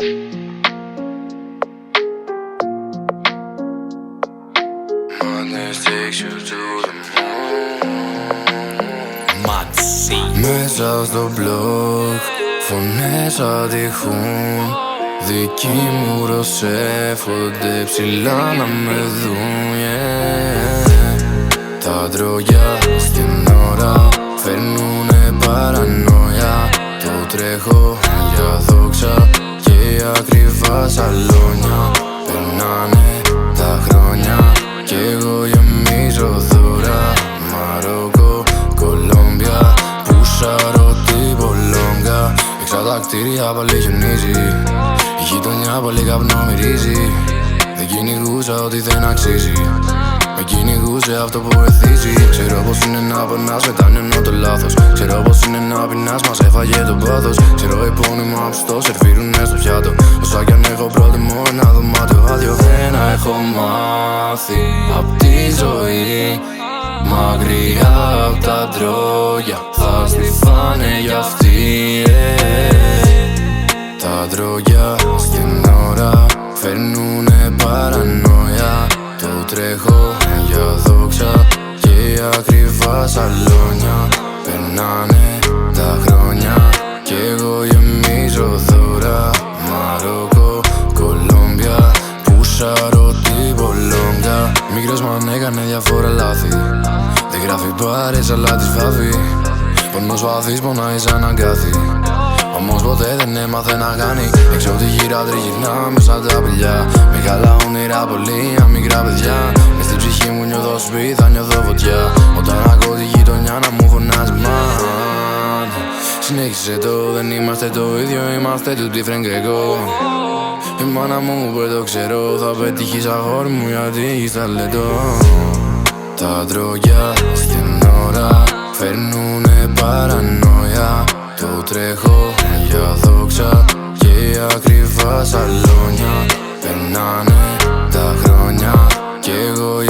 Madness takes you to the moon. Μέσα στο μπλοκ φωνές αντιχούν. Δικοί μου ρωσεύονται ψηλά να με δουν, yeah. Τα ντρογιά στην ώρα φέρνουνε παρανόια. Το τρέχω για δόξα και ακριβά σαλόνια. Περνάνε τα χρόνια κι εγώ γεμίζω δώρα. Μαρόκο, Κολόμπια, πουσάρω την Πολόγκα. Έξω τα κτίρια πάλι χιονίζει, η γειτονιά πάλι καπνό μυρίζει. Δεν κυνηγούσα ό,τι δεν αξίζει, με κυνηγούσε αυτό που εθίζει. Ξέρω πως είναι να πονάς μετά νιώνω το λάθος. Ξέρω πως είναι να πεινάς, μας έφαγε το πάθος. Ξέρω επώνυμα που στο σερβίρουνε στο πιάτο. Όσα κι αν έχω πρότιμο ένα δωμάτιο άδειο. Ένα έχω μάθει απ' τη ζωή, μακριά απ' τα ντρόγια θα στιφάνε για αυτοί, Τα ντρόγια στην ώρα φέρνουνε παρανόια. Το τρέχω για δόξα και ακριβά σαλόνια. Περνάνε τα χρόνια κι εγώ γεμίζω δώρα. Μαρόκο, Κολόμπια, πουσάρω την Πολόγκα. Μικρός μαν έκανε διάφορα λάθη, δεν γράφει μπάρες αλλά τις βάβει. Πονός βαθύς πονάει σαν αγκάθι, όμως ποτέ δεν έμαθε να κάνει. Έξω τη γύρα τριγυρνά μέσα τα πηλιά. Μεγάλα όνειρα πολλά μικρά παιδιά. Μες στην ψυχή μου νιώθω σπίθα, νιώθω φωτιά. Όταν ακούω τη γειτονιά να μου φωνάζει μαν. Συνέχισε το, δεν είμαστε το ίδιο, είμαστε του different και εγώ. Η μάνα μου που το ξέρω, θα πετύχεις αγόρι μου γιατί έχεις ταλέντο. Τα ντρογιά στην ώρα φέρνουνε παρανόια. Το τρέχω για δόξα και ακριβά σαλόνια. Περνάνε τα χρόνια κι εγώ